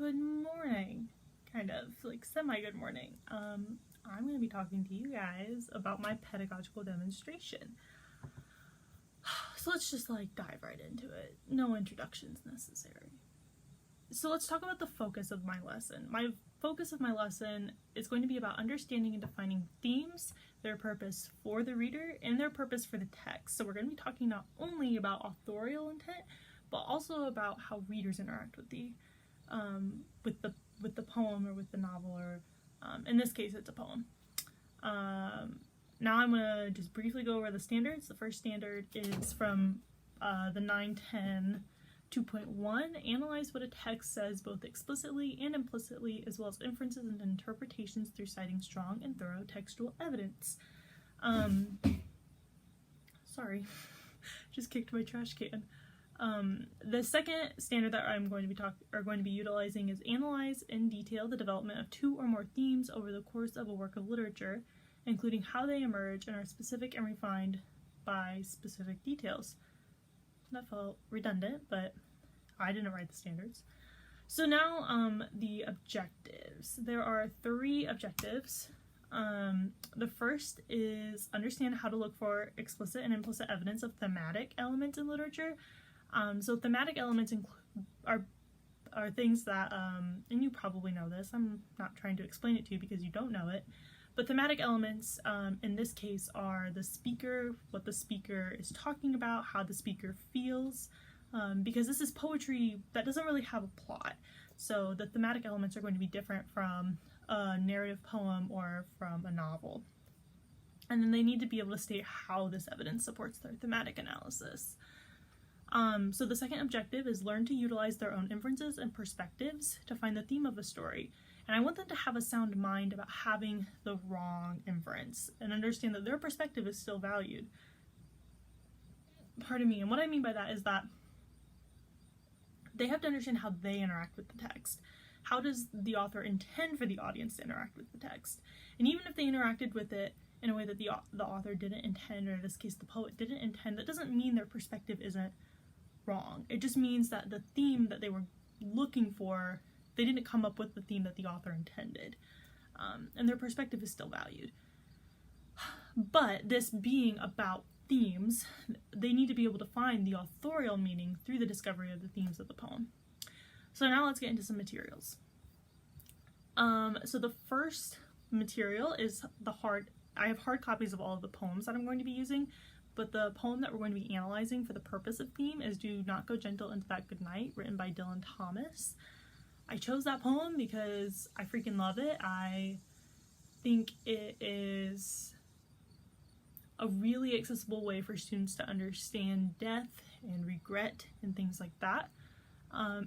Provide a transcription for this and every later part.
good morning, kind of, like semi-good morning. I'm going to be talking to you guys about my pedagogical demonstration. So let's just dive right into it. No introductions necessary. So let's talk about the focus of my lesson. My focus of my lesson is going to be about understanding and defining themes, their purpose for the reader, and their purpose for the text. So we're going to be talking not only about authorial intent, but also about how readers interact with the poem or with the novel, or in this case it's a poem. Now I'm going to just briefly go over the standards. The first standard is from the 910 2.1, analyze what a text says both explicitly and implicitly, as well as inferences and interpretations through citing strong and thorough textual evidence. Sorry, just kicked my trash can. The second standard that I'm going to be utilizing is analyze in detail the development of two or more themes over the course of a work of literature, including how they emerge and are specific and refined by specific details. That felt redundant, but I didn't write the standards. So now the objectives. There are 3 objectives. The first is understand how to look for explicit and implicit evidence of thematic elements in literature. So thematic elements are things that, and you probably know this, I'm not trying to explain it to you because you don't know it, but thematic elements in this case are the speaker, what the speaker is talking about, how the speaker feels, because this is poetry that doesn't really have a plot. So the thematic elements are going to be different from a narrative poem or from a novel. And then they need to be able to state how this evidence supports their thematic analysis. So the second objective is learn to utilize their own inferences and perspectives to find the theme of a story. And I want them to have a sound mind about having the wrong inference and understand that their perspective is still valued. Pardon me, and what I mean by that is that they have to understand how they interact with the text. How does the author intend for the audience to interact with the text? And even if they interacted with it in a way that the author didn't intend, or in this case the poet didn't intend, that doesn't mean their perspective isn't wrong. It just means that the theme that they were looking for, they didn't come up with the theme that the author intended, and their perspective is still valued. But this being about themes, they need to be able to find the authorial meaning through the discovery of the themes of the poem. So now let's get into some materials. So the first material is I have hard copies of all of the poems that I'm going to be using, but the poem that we're going to be analyzing for the purpose of theme is Do Not Go Gentle Into That Good Night, written by Dylan Thomas. I chose that poem because I freaking love it. I think it is a really accessible way for students to understand death and regret and things like that.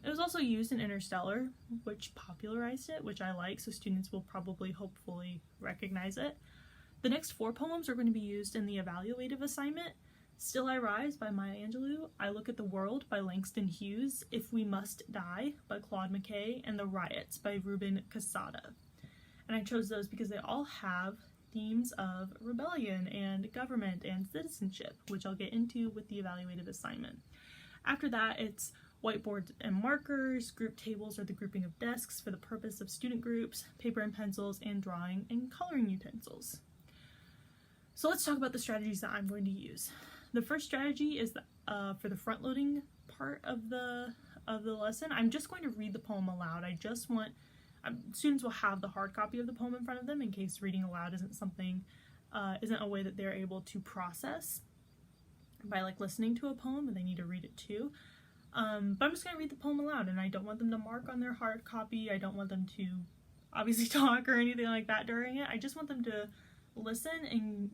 It was also used in Interstellar, which popularized it, which I like, so students will probably hopefully recognize it. The next 4 poems are going to be used in the evaluative assignment: Still I Rise by Maya Angelou, I Look at the World by Langston Hughes, If We Must Die by Claude McKay, and The Riots by Ruben Casada. And I chose those because they all have themes of rebellion and government and citizenship, which I'll get into with the evaluative assignment. After that, it's whiteboards and markers, group tables or the grouping of desks for the purpose of student groups, paper and pencils, and drawing and coloring utensils. So let's talk about the strategies that I'm going to use. The first strategy is for the front-loading part of the lesson. I'm just going to read the poem aloud. I just want students will have the hard copy of the poem in front of them in case reading aloud isn't a way that they're able to process by listening to a poem, and they need to read it too. But I'm just going to read the poem aloud, and I don't want them to mark on their hard copy. I don't want them to obviously talk or anything like that during it. I just want them to listen and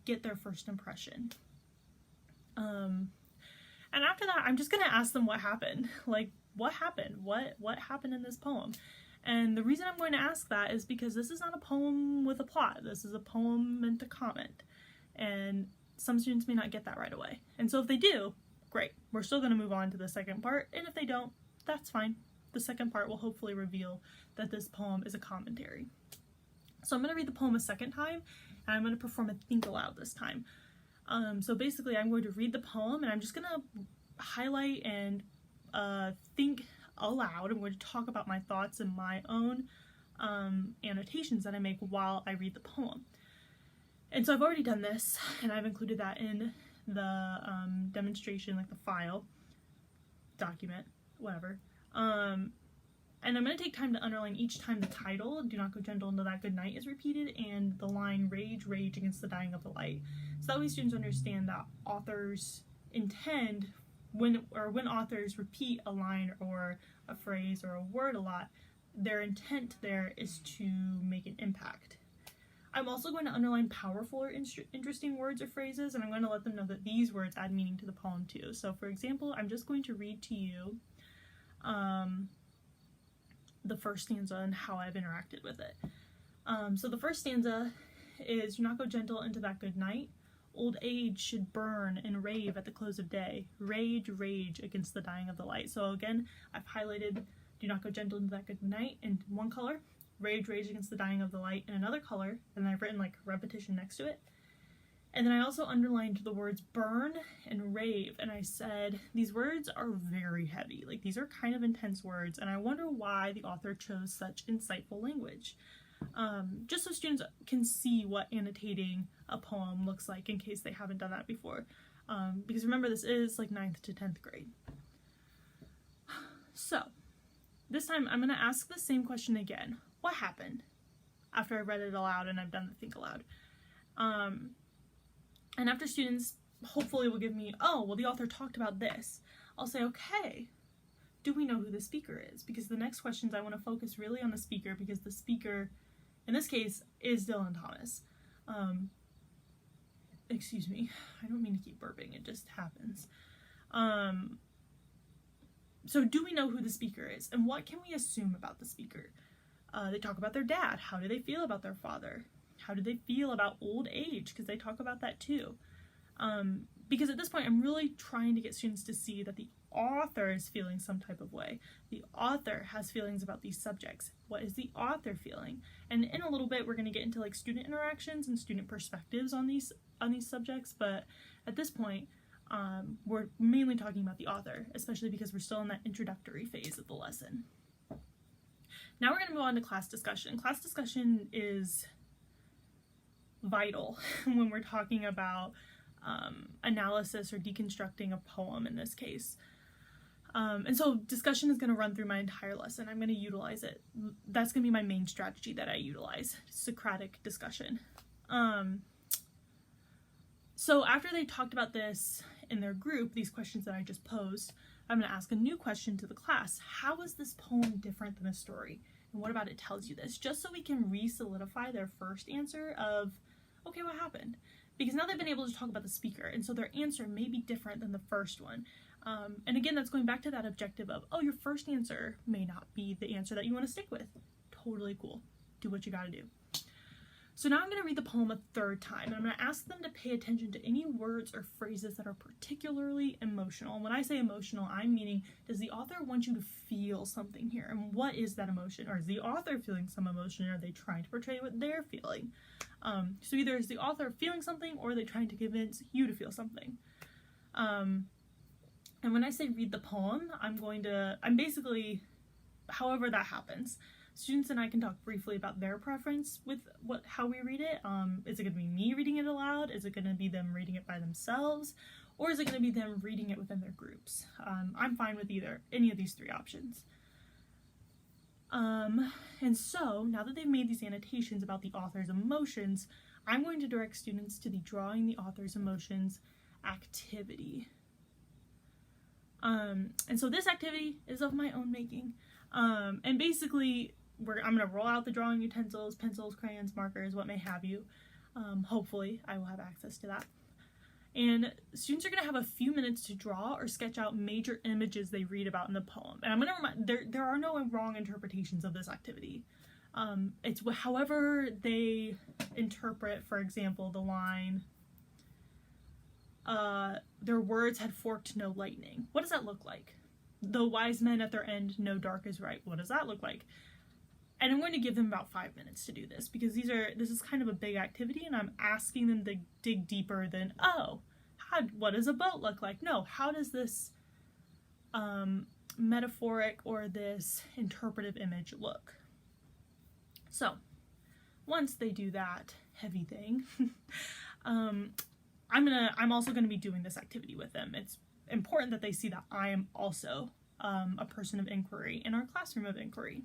get their first impression. And after that, I'm just going to ask them what happened. What happened? What happened in this poem? And the reason I'm going to ask that is because this is not a poem with a plot. This is a poem meant to comment. And some students may not get that right away. And so if they do, great. We're still going to move on to the second part. And if they don't, that's fine. The second part will hopefully reveal that this poem is a commentary. So I'm going to read the poem a second time, and I'm going to perform a think aloud this time. So basically I'm going to read the poem, and I'm just going to highlight and think aloud. I'm going to talk about my thoughts and my own annotations that I make while I read the poem. And so I've already done this, and I've included that in the demonstration, like the file, document, whatever. And I'm going to take time to underline each time the title, "Do not go gentle into that good night," is repeated, and the line, "Rage, rage against the dying of the light." So that way students understand that authors intend, when authors repeat a line or a phrase or a word a lot, their intent there is to make an impact. I'm also going to underline powerful or interesting words or phrases, and I'm going to let them know that these words add meaning to the poem too. So for example, I'm just going to read to you the first stanza and how I've interacted with it. So the first stanza is, "Do not go gentle into that good night. Old age should burn and rave at the close of day. Rage, rage against the dying of the light." So again, I've highlighted "Do not go gentle into that good night" in one color, "Rage, rage against the dying of the light" in another color, and then I've written like repetition next to it. And then I also underlined the words burn and rave, and I said these words are very heavy. Like, these are kind of intense words, and I wonder why the author chose such insightful language. Just so students can see what annotating a poem looks like in case they haven't done that before. Because remember, this is like 9th to 10th grade. So, this time I'm going to ask the same question again. What happened after I read it aloud and I've done the think aloud? And after students hopefully will give me, "Oh, well, the author talked about this," I'll say, "Okay, do we know who the speaker is?" Because the next questions I want to focus really on the speaker, because the speaker, in this case, is Dylan Thomas. Excuse me, I don't mean to keep burping, it just happens. So do we know who the speaker is? And what can we assume about the speaker? They talk about their dad. How do they feel about their father? How do they feel about old age? Because they talk about that too. Because at this point, I'm really trying to get students to see that the author is feeling some type of way. The author has feelings about these subjects. What is the author feeling? And in a little bit, we're going to get into like student interactions and student perspectives on these subjects. But at this point, we're mainly talking about the author, especially because we're still in that introductory phase of the lesson. Now we're going to move on to class discussion. Class discussion is vital when we're talking about analysis or deconstructing a poem in this case. And so discussion is going to run through my entire lesson. I'm going to utilize it. That's going to be my main strategy that I utilize, Socratic discussion. So after they talked about this in their group, these questions that I just posed, I'm going to ask a new question to the class. How is this poem different than a story? And what about it tells you this? Just so we can re-solidify their first answer of, okay, what happened? Because now they've been able to talk about the speaker, and so their answer may be different than the first one. And again, that's going back to that objective of, oh, your first answer may not be the answer that you want to stick with. Totally cool. Do what you gotta do. So now I'm going to read the poem a third time, and I'm going to ask them to pay attention to any words or phrases that are particularly emotional. And when I say emotional, I'm meaning, does the author want you to feel something here? And what is that emotion? Or is the author feeling some emotion, or are they trying to portray what they're feeling? So either is the author feeling something, or are they trying to convince you to feel something? And when I say read the poem, I'm basically, however that happens, students and I can talk briefly about their preference with how we read it. Is it going to be me reading it aloud? Is it going to be them reading it by themselves? Or is it going to be them reading it within their groups? I'm fine with any of these three options. And so, now that they've made these annotations about the author's emotions, I'm going to direct students to the drawing the author's emotions activity. And so this activity is of my own making. And basically, I'm going to roll out the drawing utensils, pencils, crayons, markers, what may have you. Hopefully, I will have access to that. And students are going to have a few minutes to draw or sketch out major images they read about in the poem. And I'm going to remind, there are no wrong interpretations of this activity. It's however they interpret, for example, the line, their words had forked no lightning. What does that look like? The wise men at their end know dark is right. What does that look like? And I'm going to give them about 5 minutes to do this, because this is kind of a big activity, and I'm asking them to dig deeper than, oh, what does a boat look like? No, how does this metaphoric or this interpretive image look. So once they do that heavy thing, I'm also gonna be doing this activity with them. It's important that they see that I am also a person of inquiry in our classroom of inquiry.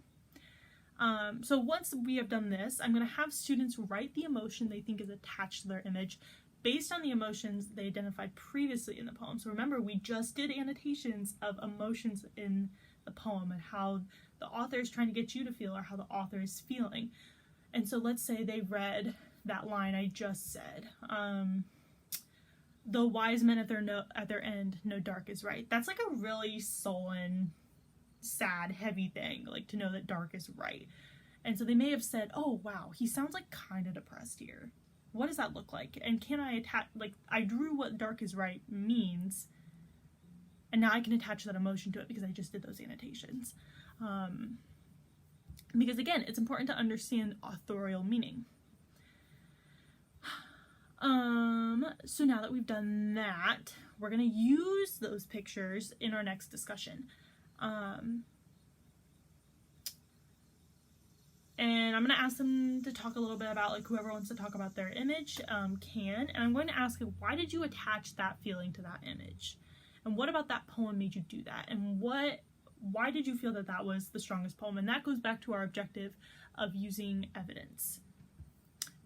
So once we have done this, I'm going to have students write the emotion they think is attached to their image based on the emotions they identified previously in the poem. So remember, we just did annotations of emotions in the poem and how the author is trying to get you to feel or how the author is feeling. And so let's say they read that line I just said, the wise men at their end know dark is right. That's like a really sullen, sad, heavy thing, like to know that dark is right. And so they may have said, oh wow, he sounds like kind of depressed here. What does that look like? And can I attach, like, I drew what dark is right means, and now I can attach that emotion to it because I just did those annotations. Because again, it's important to understand authorial meaning. So now that we've done that, we're going to use those pictures in our next discussion. And I'm going to ask them to talk a little bit about, like, whoever wants to talk about their image can. And I'm going to ask, why did you attach that feeling to that image? And what about that poem made you do that? And why did you feel that that was the strongest poem? And that goes back to our objective of using evidence.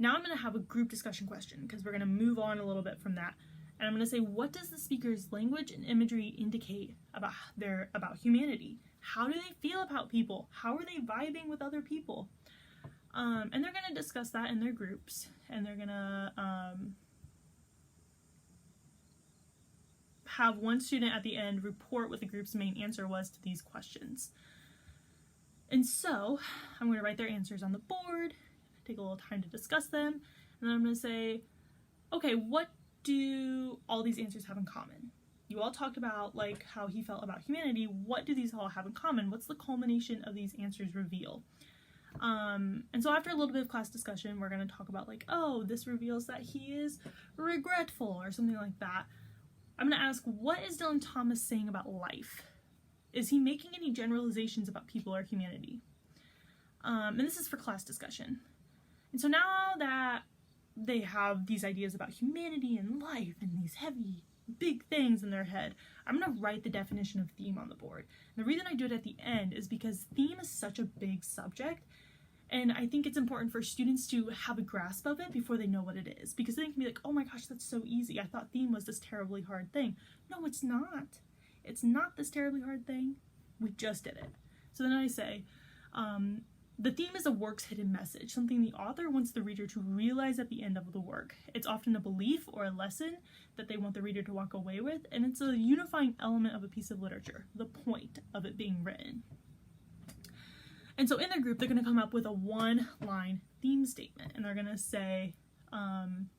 Now I'm going to have a group discussion question because we're going to move on a little bit from that. And I'm going to say, what does the speaker's language and imagery indicate about humanity? How do they feel about people? How are they vibing with other people? And they're going to discuss that in their groups. And they're going to have one student at the end report what the group's main answer was to these questions. And so I'm going to write their answers on the board, take a little time to discuss them, and then I'm going to say, okay, what do all these answers have in common? You all talked about, like, how he felt about humanity. What do these all have in common? What's the culmination of these answers reveal? And so after a little bit of class discussion, we're going to talk about, like, oh, this reveals that he is regretful or something like that. I'm going to ask, what is Dylan Thomas saying about life? Is he making any generalizations about people or humanity? And this is for class discussion. And so now that they have these ideas about humanity and life and these heavy, big things in their head, I'm going to write the definition of theme on the board. And the reason I do it at the end is because theme is such a big subject, and I think it's important for students to have a grasp of it before they know what it is. Because then they can be like, oh my gosh, that's so easy. I thought theme was this terribly hard thing. No, it's not. It's not this terribly hard thing. We just did it. So then I say, the theme is a work's hidden message, something the author wants the reader to realize at the end of the work. It's often a belief or a lesson that they want the reader to walk away with, and it's a unifying element of a piece of literature, the point of it being written. And so in their group, they're going to come up with a one-line theme statement, and they're going to say, and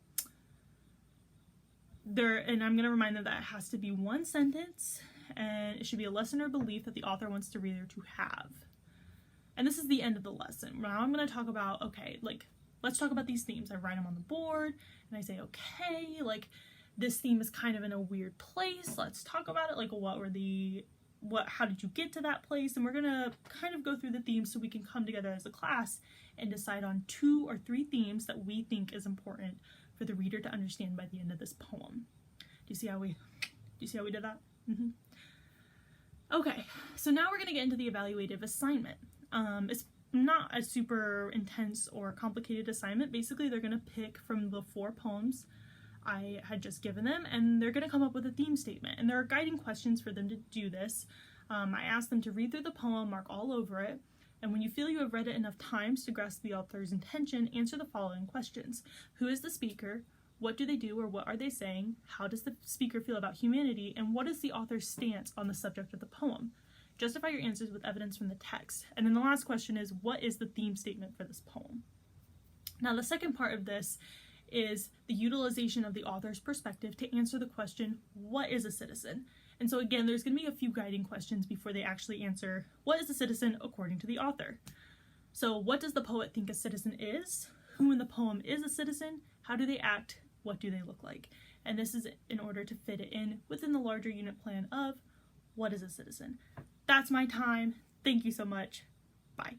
I'm going to remind them that it has to be one sentence, and it should be a lesson or belief that the author wants the reader to have. And this is the end of the lesson. Now I'm going to talk about, okay, like, let's talk about these themes. I write them on the board, and I say, okay, like, this theme is kind of in a weird place. Let's talk about it. Like, how did you get to that place? And we're going to kind of go through the themes so we can come together as a class and decide on 2 or 3 themes that we think is important for the reader to understand by the end of this poem. Do you see how we did that? Mm-hmm. Okay, so now we're going to get into the evaluative assignment. It's not a super intense or complicated assignment. Basically, they're going to pick from the 4 poems I had just given them, and they're going to come up with a theme statement. And there are guiding questions for them to do this. I asked them to read through the poem, mark all over it, and when you feel you have read it enough times to grasp the author's intention, answer the following questions. Who is the speaker? What do they do, or what are they saying? How does the speaker feel about humanity? And what is the author's stance on the subject of the poem? Justify your answers with evidence from the text. And then the last question is, what is the theme statement for this poem? Now, the second part of this is the utilization of the author's perspective to answer the question, what is a citizen? And so again, there's going to be a few guiding questions before they actually answer, what is a citizen according to the author? So what does the poet think a citizen is? Who in the poem is a citizen? How do they act? What do they look like? And this is in order to fit it in within the larger unit plan of what is a citizen. That's my time. Thank you so much. Bye.